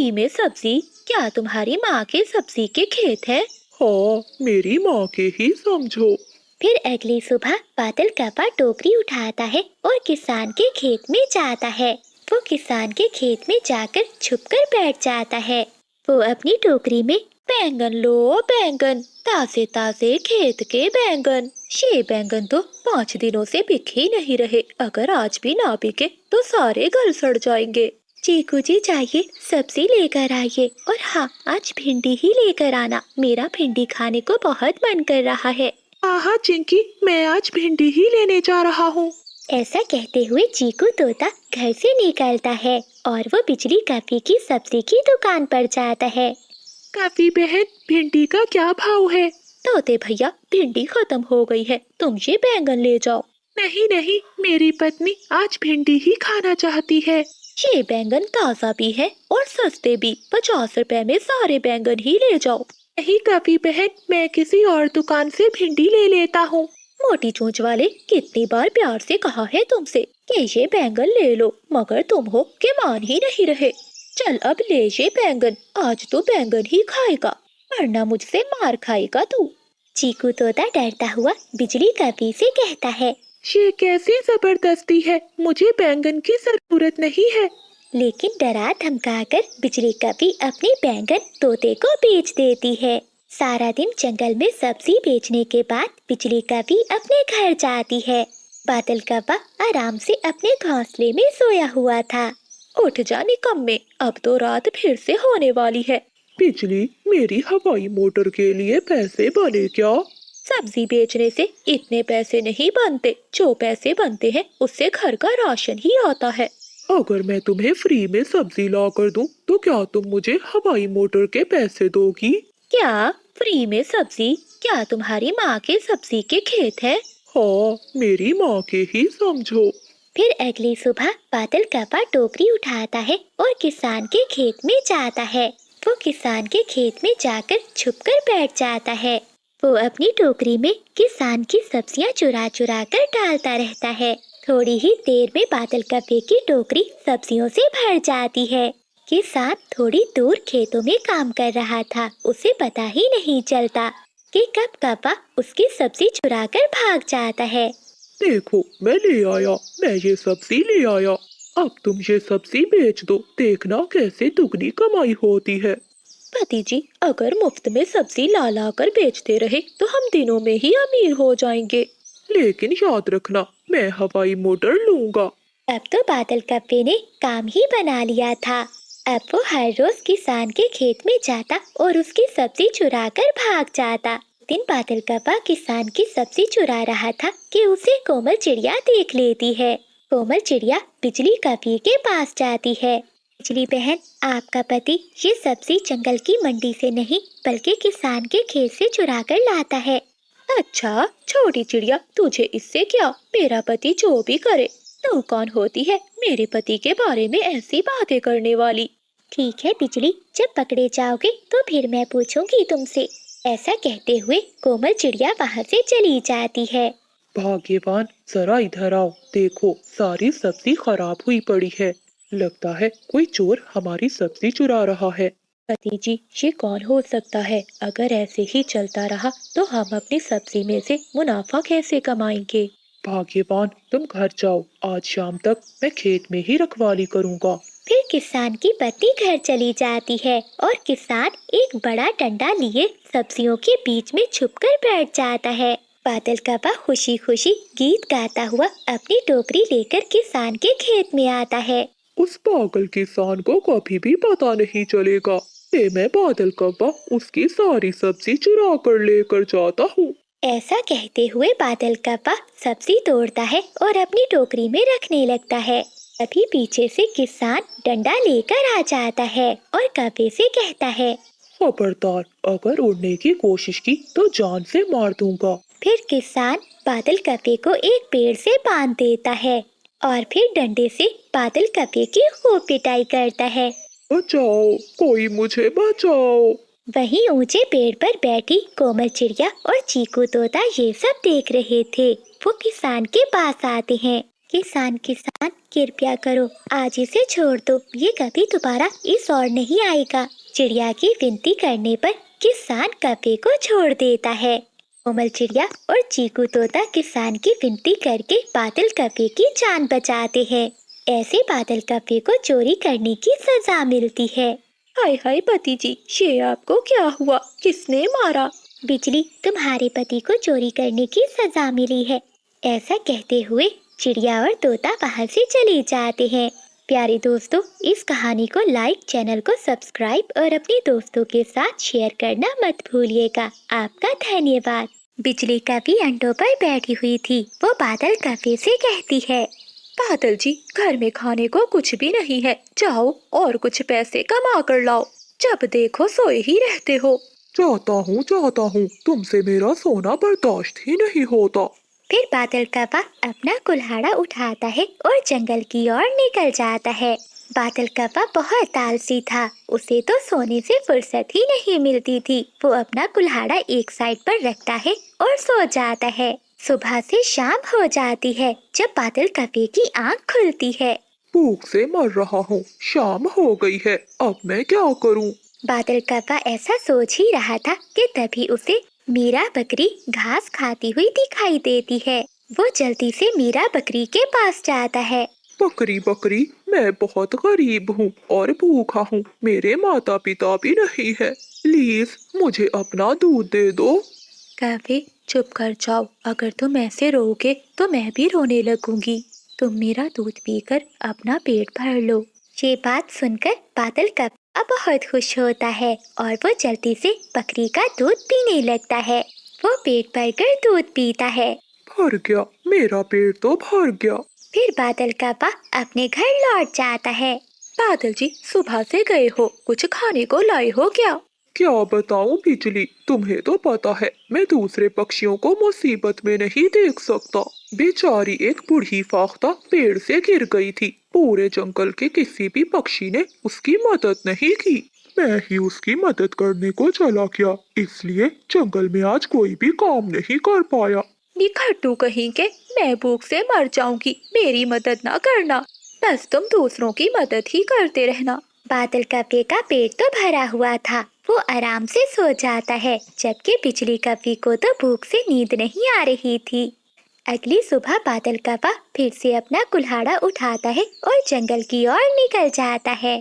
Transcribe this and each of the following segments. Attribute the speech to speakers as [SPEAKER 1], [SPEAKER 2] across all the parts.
[SPEAKER 1] Free में सब्जी? क्या तुम्हारी माँ के सब्जी के खेत है?
[SPEAKER 2] हाँ, मेरी माँ के ही समझो।
[SPEAKER 3] फिर अगली सुबह बादल काका टोकरी उठाता है और किसान के खेत में जाता है। वो किसान के खेत में जाकर छुपकर बैठ जाता है। वो अपनी टोकरी में
[SPEAKER 1] बैंगन लो बैंगन, ताजे ताजे खेत के बैंगन। ये बैंगन तो 5 दिनों से बिके ही नहीं रहे, अगर आज भी ना बिके तो सारे गल सड़ जाएंगे।
[SPEAKER 3] चीकू जी जाइए सब्जी लेकर आइए, और हाँ आज भिंडी ही लेकर आना, मेरा भिंडी खाने को बहुत मन कर रहा है।
[SPEAKER 2] हाँ चिंकी, मैं आज भिंडी ही लेने जा रहा हूँ।
[SPEAKER 3] ऐसा कहते हुए चीकू तोता घर से निकलता है और वो बिजली काफी की सब्जी की दुकान पर जाता है।
[SPEAKER 2] काफी बहन, भिंडी का क्या भाव है?
[SPEAKER 1] तोते भैया, भिंडी खत्म हो गई है, तुम ये बैंगन ले जाओ।
[SPEAKER 2] नहीं नहीं, मेरी पत्नी आज भिंडी ही खाना चाहती है।
[SPEAKER 1] ये बैंगन ताजा भी है और सस्ते भी, 50 रुपए में सारे बैंगन ही ले जाओ।
[SPEAKER 2] नहीं काफी बहन, मैं किसी और दुकान से भिंडी ले लेता हूँ।
[SPEAKER 1] मोटी चोंच वाले, कितनी बार प्यार से कहा है तुमसे कि ये बैंगन ले लो, मगर तुम हो कि मान ही नहीं रहे। चल अब ले ये बैंगन, आज तो बैंगन ही खाएगा, वरना मुझसे मार खाएगा तू।
[SPEAKER 3] चीकू तोता डरता हुआ बिजली काफी से कहता है,
[SPEAKER 2] ये कैसी जबरदस्ती है, मुझे बैंगन की जरूरत नहीं है।
[SPEAKER 3] लेकिन डरा धमकाकर बिजली काफी अपने बैंगन तोते को बेच देती है। सारा दिन जंगल में सब्जी बेचने के बाद बिजली काफी अपने घर जाती है। बादल कौवा आराम से अपने घोंसले में सोया हुआ था।
[SPEAKER 1] उठ जा निकम्मे, अब तो रात फिर से होने वाली है।
[SPEAKER 2] बिजली, मेरी हवाई मोटर के लिए पैसे बने क्या?
[SPEAKER 1] सब्जी बेचने से इतने पैसे नहीं बनते, जो पैसे बनते हैं उससे घर का राशन ही आता है।
[SPEAKER 2] अगर मैं तुम्हें फ्री में सब्जी ला कर दूं, तो क्या तुम मुझे हवाई मोटर के पैसे दोगी?
[SPEAKER 1] क्या फ्री में सब्जी? क्या तुम्हारी माँ के सब्जी के खेत है?
[SPEAKER 2] हाँ, मेरी माँ के ही समझो।
[SPEAKER 3] फिर अगली सुबह बादल कौवा टोकरी उठाता है और किसान के खेत में जाता है। वो किसान के खेत में जाकर छुपकर बैठ जाता है। वो अपनी टोकरी में किसान की सब्जियां चुरा चुरा कर डालता रहता है। थोड़ी ही देर में बादल कौवे की टोकरी सब्जियों से भर जाती है। किसान थोड़ी दूर खेतों में काम कर रहा था, उसे पता ही नहीं चलता कि कब कौवा उसकी सब्जी चुरा कर भाग जाता है।
[SPEAKER 2] देखो, मैं ले आया, मैं ये सब्जी ले आया। अब तुम ये सब्जी बेच दो, देखना कैसे दुगनी कमाई होती है।
[SPEAKER 1] पति जी, अगर मुफ्त में सब्जी ला ला कर बेचते रहे तो हम दिनों में ही अमीर हो जाएंगे।
[SPEAKER 2] लेकिन याद रखना, मैं हवाई मोटर लूंगा।
[SPEAKER 3] अब तो बादल कौवे ने काम ही बना लिया था। अब वो हर रोज किसान के खेत में जाता और उसकी सब्जी चुरा कर भाग जाता। दिन बादल कौवा किसान की सब्जी चुरा रहा था कि उसे कोमल चिड़िया देख लेती है। कोमल चिड़िया बिजली कौवे के पास जाती है। बिजली बहन, आपका पति ये सब्जी जंगल की मंडी से नहीं बल्कि किसान के खेत से चुरा कर लाता है।
[SPEAKER 1] अच्छा छोटी चिड़िया, तुझे इससे क्या? मेरा पति जो भी करे। तू कौन होती है मेरे पति के बारे में ऐसी बातें करने वाली?
[SPEAKER 3] ठीक है बिजली, जब पकड़े जाओगे तो फिर मैं पूछूंगी तुमसे। ऐसा कहते हुए कोमल चिड़िया वहाँ से चली जाती है।
[SPEAKER 2] भाग्यवान, जरा इधर आओ, देखो सारी सब्जी खराब हुई पड़ी है। लगता है कोई चोर हमारी सब्जी चुरा रहा है।
[SPEAKER 1] पति जी, ये कौन हो सकता है? अगर ऐसे ही चलता रहा तो हम अपनी सब्जी में से मुनाफा कैसे कमाएंगे?
[SPEAKER 2] भाग्यवान, तुम घर जाओ, आज शाम तक मैं खेत में ही रखवाली करूँगा।
[SPEAKER 3] फिर किसान की पत्नी घर चली जाती है और किसान एक बड़ा डंडा लिए सब्जियों के बीच में छुपकर बैठ जाता है। बादल कौवा खुशी खुशी गीत गाता हुआ अपनी टोकरी लेकर किसान के खेत में आता है।
[SPEAKER 2] उस पागल किसान को कभी भी पता नहीं चलेगा कि मैं बादल कौवा उसकी सारी सब्जी चुरा कर लेकर जाता हूँ।
[SPEAKER 3] ऐसा कहते हुए बादल कौवा सब्जी तोड़ता है और अपनी टोकरी में रखने लगता है। तभी पीछे से किसान डंडा लेकर आ जाता है और कौवे से कहता है,
[SPEAKER 2] खबरदार, अगर उड़ने की कोशिश की तो जान से मार दूंगा।
[SPEAKER 3] फिर किसान बादल कौवे को एक पेड़ से बांध देता है और फिर डंडे से बादल कौवे की खूब पिटाई करता है।
[SPEAKER 2] बचाओ, कोई मुझे बचाओ।
[SPEAKER 3] वहीं ऊंचे पेड़ पर बैठी कोमल चिड़िया और चीकू तोता ये सब देख रहे थे। वो किसान के पास आते हैं। किसान कृपया करो, आज इसे छोड़ दो, ये कभी दोबारा इस ओर नहीं आएगा। चिड़िया की विनती करने पर किसान कपे को छोड़ देता है। कोमल चिड़िया और चीकू तोता किसान की विनती करके बादल कपे की जान बचाते हैं। ऐसे बादल कपे को चोरी करने की सजा मिलती है।
[SPEAKER 1] हाय हाय पति जी, ये आपको क्या हुआ? किसने मारा?
[SPEAKER 3] बिजली, तुम्हारे पति को चोरी करने की सजा मिली है। ऐसा कहते हुए चिड़िया और तोता बाहर से चले जाते हैं। प्यारे दोस्तों, इस कहानी को लाइक, चैनल को सब्सक्राइब और अपने दोस्तों के साथ शेयर करना मत भूलिएगा। आपका धन्यवाद। बिजली कभी अंडों पर बैठी हुई थी। वो बादल कपे से कहती है,
[SPEAKER 1] बादल जी, घर में खाने को कुछ भी नहीं है, जाओ और कुछ पैसे कमा कर लाओ। जब देखो सोए ही रहते हो।
[SPEAKER 2] जाता हूँ, तुमसे मेरा सोना बर्दाश्त ही नहीं होता।
[SPEAKER 3] फिर बादल कपा अपना कुल्हाड़ा उठाता है और जंगल की ओर निकल जाता है। बादल कपा बहुत आलसी था, उसे तो सोने से फुर्सत ही नहीं मिलती थी। वो अपना कुल्हाड़ा एक साइड पर रखता है और सो जाता है। सुबह से शाम हो जाती है जब बादल कपे की आंख खुलती है।
[SPEAKER 2] भूख से मर रहा हूँ, शाम हो गई है, अब मैं क्या करूँ?
[SPEAKER 3] बादल कपा ऐसा सोच ही रहा था कि तभी उसे मीरा बकरी घास खाती हुई दिखाई देती है। वो जल्दी से मीरा बकरी के पास जाता है।
[SPEAKER 2] बकरी, मैं बहुत गरीब हूँ और भूखा हूँ, मेरे माता पिता भी नहीं है, प्लीज मुझे अपना दूध दे दो।
[SPEAKER 1] कपे, चुप कर जाओ, अगर तुम ऐसे रोओगे तो मैं भी रोने लगूंगी। तुम मेरा दूध पीकर अपना पेट भर लो।
[SPEAKER 3] ये बात सुनकर बादल कपा बहुत खुश होता है और वो जल्दी से बकरी का दूध पीने लगता है। वो पेट भरकर दूध पीता है।
[SPEAKER 2] भर गया, मेरा पेट तो भर गया।
[SPEAKER 3] फिर बादल कपा अपने घर लौट जाता है।
[SPEAKER 1] बादल जी, सुबह से गए हो, कुछ खाने को लाए हो क्या?
[SPEAKER 2] क्या बताऊं बिजली, तुम्हें तो पता है मैं दूसरे पक्षियों को मुसीबत में नहीं देख सकता। बेचारी एक बूढ़ी फाख्ता पेड़ से गिर गई थी, पूरे जंगल के किसी भी पक्षी ने उसकी मदद नहीं की। मैं ही उसकी मदद करने को चला गया, इसलिए जंगल में आज कोई भी काम नहीं कर पाया।
[SPEAKER 1] निखट्टू कहीं के, मैं भूख से मर जाऊंगी, मेरी मदद ना करना, बस तुम दूसरों की मदद ही करते रहना।
[SPEAKER 3] बादल कपे का पेट तो भरा हुआ था, वो आराम से सो जाता है, जबकि बिजली कपी को तो भूख से नींद नहीं आ रही थी। अगली सुबह बादल कपा फिर से अपना कुल्हाड़ा उठाता है और जंगल की ओर निकल जाता है।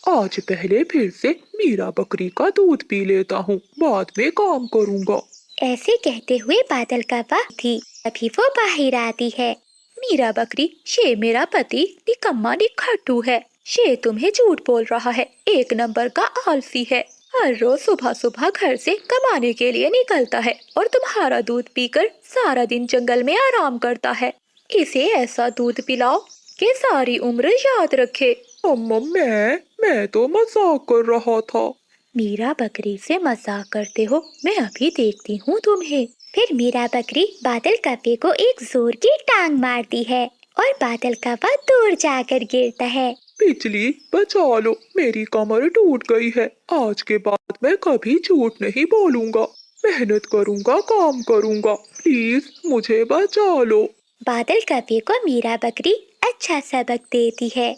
[SPEAKER 2] आज पहले फिर से मीरा बकरी का दूध पी लेता हूँ, बाद में काम करूँगा।
[SPEAKER 3] ऐसे कहते हुए बादल कपा थी, अभी वो बाहर आती है।
[SPEAKER 1] मीरा बकरी, ये मेरा पति निकम्मा निखट्टू है, ये तुम्हें झूठ बोल रहा है, एक नंबर का आलसी है। हर रोज सुबह सुबह घर से कमाने के लिए निकलता है और तुम्हारा दूध पीकर सारा दिन जंगल में आराम करता है। इसे ऐसा दूध पिलाओ कि सारी उम्र याद रखे।
[SPEAKER 2] अम्मा, मैं तो मजाक कर रहा था।
[SPEAKER 1] मीरा बकरी से मजाक करते हो, मैं अभी देखती हूँ तुम्हें।
[SPEAKER 3] फिर मीरा बकरी बादल कपे को एक जोर की टांग मारती है और बादल कपा दूर जाकर गिरता है।
[SPEAKER 2] बिजली, बचा लो, मेरी कमर टूट गई है, आज के बाद मैं कभी झूठ नहीं बोलूँगा, मेहनत करूँगा, काम करूँगा, प्लीज मुझे बचा लो।
[SPEAKER 3] बादल कपे को मीरा बकरी अच्छा सबक देती है।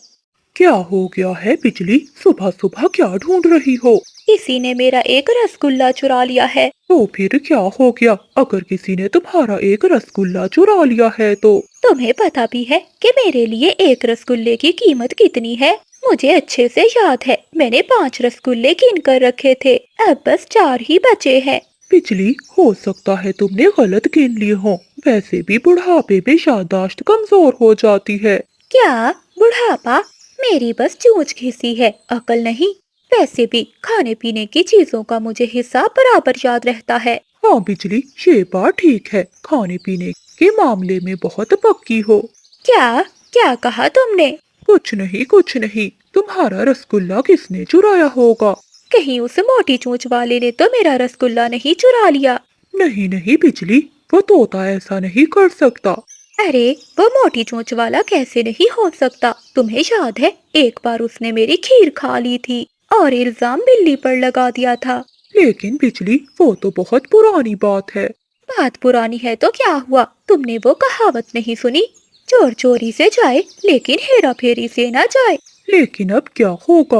[SPEAKER 2] क्या हो गया है बिजली, सुबह सुबह क्या ढूंढ रही हो?
[SPEAKER 1] किसी ने मेरा एक रसगुल्ला चुरा लिया है।
[SPEAKER 2] तो फिर क्या हो गया? अगर किसी ने तुम्हारा एक रसगुल्ला चुरा लिया है तो
[SPEAKER 1] तुम्हें पता भी है कि मेरे लिए एक रसगुल्ले की कीमत कितनी है? मुझे अच्छे से याद है, मैंने 5 रसगुल्ले कीन कर रखे थे, अब बस 4 ही बचे हैं।
[SPEAKER 2] बिजली, हो सकता है तुमने गलत गिन लिए हो, वैसे भी बुढ़ापे में याददाश्त कमजोर हो जाती है।
[SPEAKER 1] क्या बुढ़ापा? मेरी बस चोंच घिसी है, अकल नहीं। वैसे भी खाने पीने की चीजों का मुझे हिसाब बराबर याद रहता है।
[SPEAKER 2] हाँ बिजली, ये बात ठीक है, खाने पीने के मामले में बहुत पक्की हो।
[SPEAKER 1] क्या क्या कहा तुमने?
[SPEAKER 2] कुछ नहीं, तुम्हारा रसगुल्ला किसने चुराया होगा?
[SPEAKER 1] कहीं उस मोटी चोंच वाले ने तो मेरा रसगुल्ला नहीं चुरा लिया?
[SPEAKER 2] नहीं बिजली, वो तोता ऐसा नहीं कर सकता।
[SPEAKER 1] अरे, वो मोटी चोंच वाला कैसे नहीं हो सकता? तुम्हें याद है, एक बार उसने मेरी खीर खा ली थी और इल्जाम बिल्ली पर लगा दिया था।
[SPEAKER 2] लेकिन बिजली, वो तो बहुत पुरानी बात है।
[SPEAKER 1] बात पुरानी है तो क्या हुआ? तुमने वो कहावत नहीं सुनी? चोर चोरी से जाए लेकिन हेरा फेरी से ना जाए।
[SPEAKER 2] लेकिन अब क्या होगा?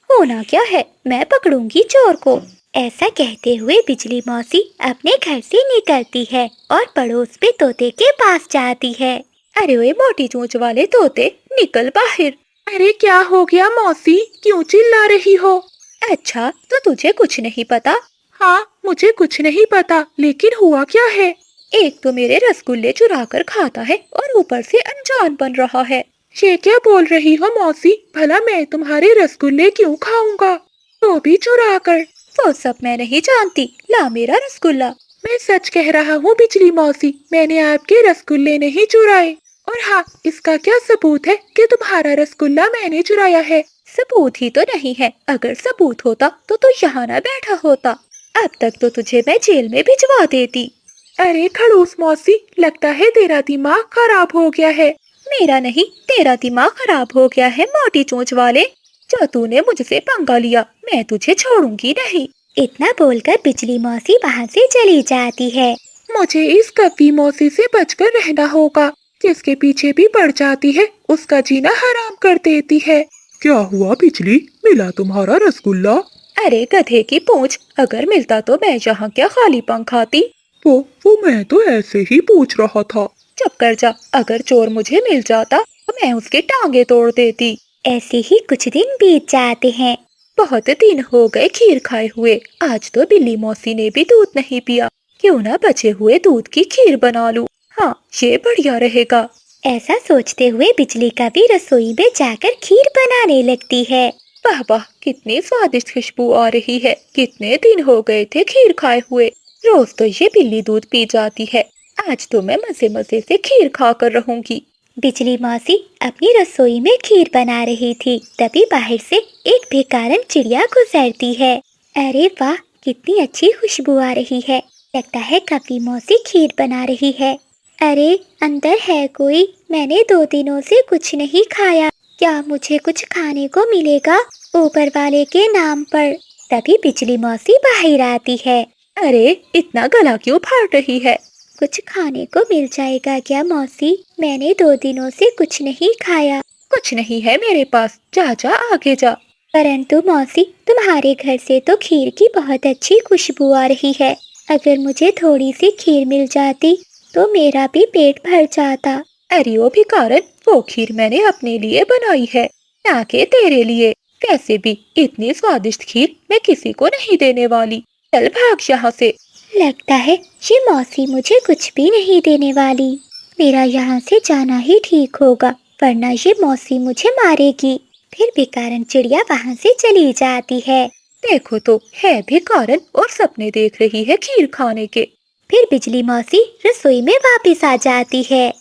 [SPEAKER 1] होना क्या है, मैं पकड़ूंगी चोर को।
[SPEAKER 3] ऐसा कहते हुए बिजली मौसी अपने घर से निकलती है और पड़ोस में तोते के पास जाती है।
[SPEAKER 1] अरे ओए मोटी चोंच वाले तोते, निकल बाहर।
[SPEAKER 2] अरे क्या हो गया मौसी, क्यों चिल्ला रही हो?
[SPEAKER 1] अच्छा, तो तुझे कुछ नहीं पता?
[SPEAKER 2] हाँ, मुझे कुछ नहीं पता, लेकिन हुआ क्या है?
[SPEAKER 1] एक तो मेरे रसगुल्ले चुरा कर खाता है और ऊपर से अनजान बन रहा है।
[SPEAKER 2] ये क्या बोल रही हो मौसी? भला मैं तुम्हारे रसगुल्ले क्यों खाऊंगा, तो भी चुरा कर?
[SPEAKER 1] वो सब मैं नहीं जानती, ला मेरा रसगुल्ला।
[SPEAKER 2] मैं सच कह रहा हूँ बिजली मौसी, मैंने आपके रसगुल्ले नहीं चुराए। और हाँ, इसका क्या सबूत है कि तुम्हारा रसगुल्ला मैंने चुराया है?
[SPEAKER 1] सबूत ही तो नहीं है, अगर सबूत होता तो तू यहाँ ना बैठा होता। अब तक तो तुझे मैं जेल में भिजवा देती।
[SPEAKER 2] अरे खड़ूस मौसी, लगता है तेरा दिमाग खराब हो गया है।
[SPEAKER 1] मेरा नहीं, तेरा दिमाग खराब हो गया है मोटी चोंच वाले। जो तूने मुझसे पंगा लिया, मैं तुझे छोड़ूंगी नहीं।
[SPEAKER 3] इतना बोलकर बिजली मौसी वहाँ से चली जाती है।
[SPEAKER 2] मुझे इस कव्वी मौसी से बचकर रहना होगा, जिसके पीछे भी पड़ जाती है उसका जीना हराम कर देती है। क्या हुआ बिजली, मिला तुम्हारा रसगुल्ला?
[SPEAKER 1] अरे गधे की पूंछ, अगर मिलता तो मैं यहाँ क्या खाली पंख खाती।
[SPEAKER 2] वो मैं तो ऐसे ही पूछ रहा था।
[SPEAKER 1] चुप कर जा, अगर चोर मुझे मिल जाता तो मैं उसके टांगे तोड़ देती।
[SPEAKER 3] ऐसे ही कुछ दिन बीत जाते हैं।
[SPEAKER 1] बहुत दिन हो गए खीर खाए हुए, आज तो बिल्ली मौसी ने भी दूध नहीं पिया। क्यों ना बचे हुए दूध की खीर बना लूं। हाँ, ये बढ़िया रहेगा।
[SPEAKER 3] ऐसा सोचते हुए बिजली कभी रसोई में जाकर खीर बनाने लगती है।
[SPEAKER 1] वाह वाह, कितनी स्वादिष्ट खुशबू आ रही है। कितने दिन हो गए थे खीर खाए हुए। रोज तो ये बिल्ली दूध पी जाती है, आज तो मैं मजे मजे से खीर खाकर रहूंगी।
[SPEAKER 3] बिजली मौसी अपनी रसोई में खीर बना रही थी, तभी बाहर से एक भिखारन चिड़िया गुजरती है। अरे वाह, कितनी अच्छी खुशबू आ रही है, लगता है कभी मौसी खीर बना रही है। अरे अंदर है कोई, मैंने 2 दिनों से कुछ नहीं खाया, क्या मुझे कुछ खाने को मिलेगा ऊपर वाले के नाम पर। तभी बिजली मौसी बाहर आती है।
[SPEAKER 1] अरे इतना गला क्यों फाड़ रही है?
[SPEAKER 3] कुछ खाने को मिल जाएगा क्या मौसी, मैंने 2 दिनों से कुछ नहीं खाया।
[SPEAKER 1] कुछ नहीं है मेरे पास, जा जा आगे जा।
[SPEAKER 3] परंतु मौसी तुम्हारे घर से तो खीर की बहुत अच्छी खुशबू आ रही है, अगर मुझे थोड़ी सी खीर मिल जाती तो मेरा भी पेट भर जाता।
[SPEAKER 1] अरे ओ भिखारन, वो खीर मैंने अपने लिए बनाई है, ना कि तेरे लिए। वैसे भी इतनी स्वादिष्ट खीर मैं किसी को नहीं देने वाली। चल भाग यहाँ से।
[SPEAKER 3] लगता है ये मौसी मुझे कुछ भी नहीं देने वाली, मेरा यहाँ से जाना ही ठीक होगा, वरना ये मौसी मुझे मारेगी। फिर भिखारन चिड़िया वहाँ से चली जाती है।
[SPEAKER 1] देखो तो, है भिखारन और सपने देख रही है खीर खाने के।
[SPEAKER 3] फिर बिजली मौसी रसोई में वापस आ जाती है।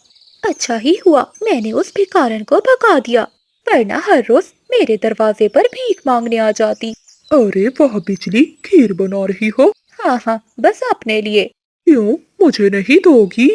[SPEAKER 1] अच्छा ही हुआ मैंने उस भिखारन को भगा दिया, वरना हर रोज मेरे दरवाजे पर भीख मांगने आ जाती।
[SPEAKER 2] अरे वाह बिजली, खीर बना रही हो?
[SPEAKER 1] हाँ हाँ, बस अपने लिए।
[SPEAKER 2] क्यों, मुझे नहीं दोगी?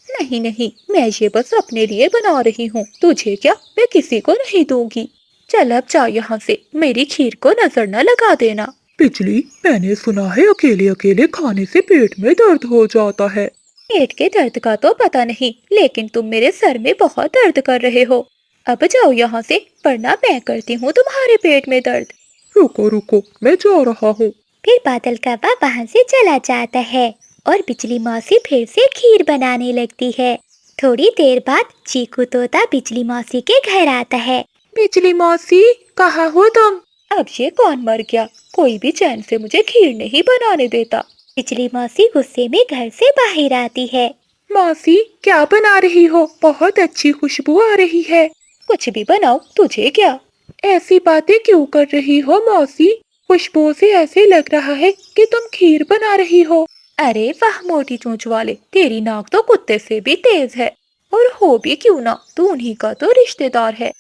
[SPEAKER 1] नहीं नहीं, मैं ये बस अपने लिए बना रही हूँ, तुझे क्या, मैं किसी को नहीं दूंगी। चल अब जा यहाँ से, मेरी खीर को नजर न लगा देना।
[SPEAKER 2] बिजली, मैंने सुना है अकेले अकेले खाने से पेट में दर्द हो जाता है।
[SPEAKER 1] पेट के दर्द का तो पता नहीं, लेकिन तुम मेरे सर में बहुत दर्द कर रहे हो। अब जाओ यहाँ से, वरना मैं करती हूँ तुम्हारे पेट में दर्द।
[SPEAKER 2] रुको रुको, मैं जा रहा हूँ।
[SPEAKER 3] फिर बादल कौवा वहाँ से चला जाता है और बिजली मौसी फिर से खीर बनाने लगती है। थोड़ी देर बाद चीकू तोता बिजली मौसी के घर आता है।
[SPEAKER 2] बिजली मौसी, कहाँ हो तुम?
[SPEAKER 1] अब ये कौन मर गया, कोई भी चैन से मुझे खीर नहीं बनाने देता।
[SPEAKER 3] बिजली मौसी गुस्से में घर से बाहर आती है।
[SPEAKER 2] मौसी, क्या बना रही हो? बहुत अच्छी खुशबू आ रही है।
[SPEAKER 1] कुछ भी बनाओ, तुझे क्या।
[SPEAKER 2] ऐसी बातें क्यों कर रही हो मौसी? खुशबू से ऐसे लग रहा है कि तुम खीर बना रही हो।
[SPEAKER 1] अरे वाह मोटी चोंच वाले, तेरी नाक तो कुत्ते से भी तेज है, और हो भी क्यों ना, तू उन्हीं का तो रिश्तेदार है।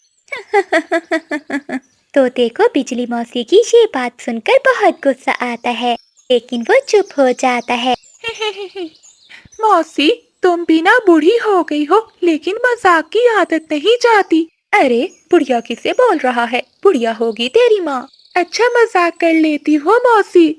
[SPEAKER 3] तोते को बिजली मौसी की ये बात सुनकर बहुत गुस्सा आता है, लेकिन वो चुप हो जाता है।
[SPEAKER 2] मौसी, तुम भी ना बूढ़ी हो गई हो, लेकिन मजाक की आदत नहीं जाती।
[SPEAKER 1] अरे बुढ़िया किसे बोल रहा है, बुढ़िया होगी तेरी माँ।
[SPEAKER 2] अच्छा मजाक कर लेती हो मौसी।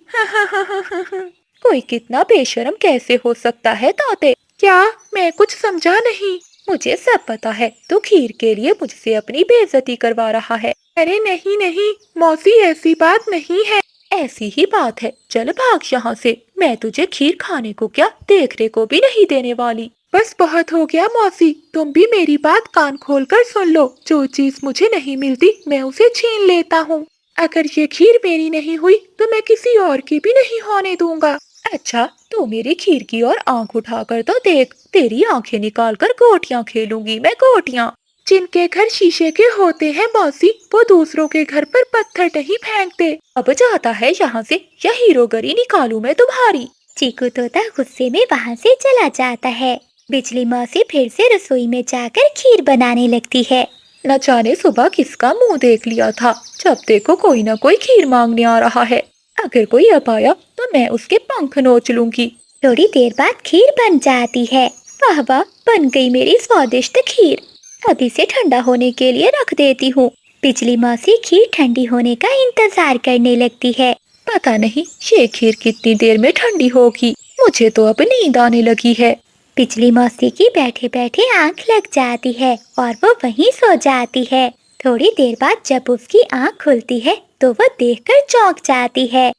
[SPEAKER 1] कोई कितना बेशर्म कैसे हो सकता है तोते।
[SPEAKER 2] क्या, मैं कुछ समझा नहीं।
[SPEAKER 1] मुझे सब पता है, तो खीर के लिए मुझसे अपनी बेइज्जती करवा रहा है।
[SPEAKER 2] अरे नहीं नहीं मौसी, ऐसी बात नहीं है।
[SPEAKER 1] ऐसी ही बात है, चल भाग यहाँ से। मैं तुझे खीर खाने को क्या, देखने को भी नहीं देने वाली।
[SPEAKER 2] बस बहुत हो गया मौसी, तुम भी मेरी बात कान खोल कर सुन लो। जो चीज मुझे नहीं मिलती मैं उसे छीन लेता हूँ। अगर ये खीर मेरी नहीं हुई तो मैं किसी और की भी नहीं होने दूंगा।
[SPEAKER 1] अच्छा, तू मेरी खीर की ओर आंख उठाकर तो देख, तेरी आंखें निकाल कर गोटियां खेलूंगी मैं, गोटियां।
[SPEAKER 2] जिनके घर शीशे के होते हैं मौसी, वो दूसरों के घर पर पत्थर नहीं फेंकते।
[SPEAKER 1] अब जाता है यहाँ से, या हीरोगरी निकालूं मैं तुम्हारी।
[SPEAKER 3] चीकू तोता गुस्से में वहाँ से चला जाता है। बिजली मौसी फिर से रसोई में जाकर खीर बनाने लगती है।
[SPEAKER 1] न जाने सुबह किसका मुंह देख लिया था, जब देखो कोई ना कोई खीर मांगने आ रहा है। अगर कोई अब आया तो मैं उसके पंख नोच लूंगी।
[SPEAKER 3] थोड़ी देर बाद खीर बन जाती है।
[SPEAKER 1] वाह वाह, बन गई मेरी स्वादिष्ट खीर।
[SPEAKER 3] अब इसे ठंडा होने के लिए रख देती हूँ। बिजली मौसी खीर ठंडी होने का इंतजार करने लगती है।
[SPEAKER 1] पता नहीं ये खीर कितनी देर में ठंडी होगी, मुझे तो अब नींद आने लगी है।
[SPEAKER 3] बिजली मौसी की बैठे बैठे आंख लग जाती है और वो वहीं सो जाती है। थोड़ी देर बाद जब उसकी आंख खुलती है तो वो देखकर चौंक जाती है।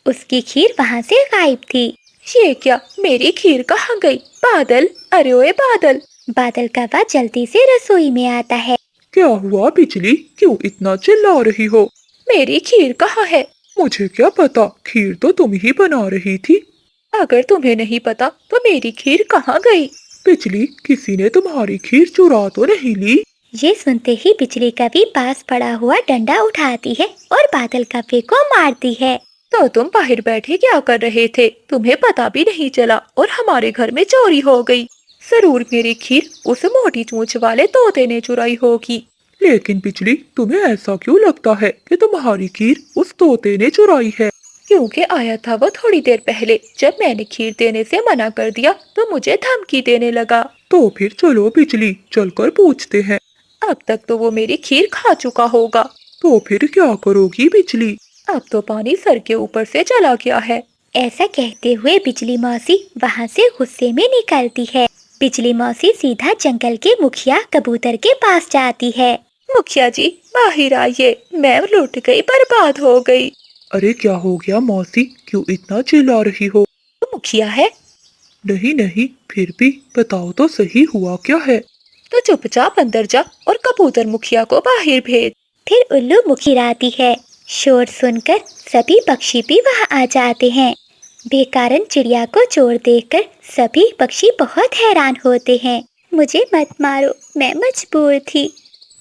[SPEAKER 3] उसकी खीर वहाँ से गायब थी।
[SPEAKER 1] ये क्या, मेरी खीर कहाँ गई? बादल, अरे ओए बादल।
[SPEAKER 3] बादल कौवा जल्दी से रसोई में आता है।
[SPEAKER 2] क्या हुआ बिजली, क्यों इतना चिल्ला रही हो?
[SPEAKER 1] मेरी खीर कहाँ है?
[SPEAKER 2] मुझे क्या पता, खीर तो तुम ही बना रही थी।
[SPEAKER 1] अगर तुम्हें नहीं पता तो मेरी खीर कहाँ गई?
[SPEAKER 2] बिजली, किसी ने तुम्हारी खीर चुरा तो नहीं ली?
[SPEAKER 3] ये सुनते ही बिजली कवि पास पड़ा हुआ डंडा उठाती है और बादल कौवे को मारती है।
[SPEAKER 1] तो तुम बाहर बैठे क्या कर रहे थे? तुम्हें पता भी नहीं चला और हमारे घर में चोरी हो गई। जरूर मेरी खीर उस मोटी चोंच वाले तोते ने चुराई होगी।
[SPEAKER 2] लेकिन बिजली, तुम्हें ऐसा क्यों लगता है कि तुम्हारी खीर उस तोते ने चुराई है?
[SPEAKER 1] क्योंकि आया था वो थोड़ी देर पहले, जब मैंने खीर देने से मना कर दिया तो मुझे धमकी देने लगा।
[SPEAKER 2] तो फिर चलो बिजली, चलकर पूछते हैं।
[SPEAKER 1] अब तक तो वो मेरी खीर खा चुका होगा।
[SPEAKER 2] तो फिर क्या करोगी बिजली?
[SPEAKER 1] अब तो पानी सर के ऊपर से चला गया है।
[SPEAKER 3] ऐसा कहते हुए बिजली मौसी वहाँ से गुस्से में निकलती है। बिजली मौसी सीधा जंगल के मुखिया कबूतर के पास जाती है।
[SPEAKER 1] मुखिया जी, बाहर आइए, मैं लुट गई, बर्बाद हो गई।
[SPEAKER 2] अरे क्या हो गया मौसी, क्यों इतना चिल्ला रही हो?
[SPEAKER 1] तो मुखिया है?
[SPEAKER 2] नहीं नहीं, फिर भी बताओ तो सही, हुआ क्या है?
[SPEAKER 1] तो चुपचाप अंदर जा और कबूतर मुखिया को बाहर भेज।
[SPEAKER 3] फिर उल्लू मुखिराती है। शोर सुनकर सभी पक्षी भी वहाँ आ जाते हैं। बेकारण चिड़िया को चोर देखकर सभी पक्षी बहुत हैरान होते हैं। मुझे मत मारो, मैं मजबूर थी।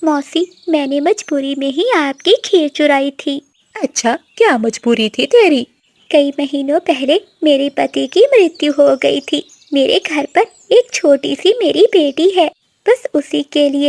[SPEAKER 3] मौसी, मैंने मजबूरी में ही आपकी खीर चुराई थी।
[SPEAKER 1] अच्छा, क्या मजबूरी थी तेरी?
[SPEAKER 3] कई महीनों पहले मेरे पति की मृत्यु हो गई थी। मेरे घर पर एक छोटी सी मेरी बेटी है, बस उसी के लिए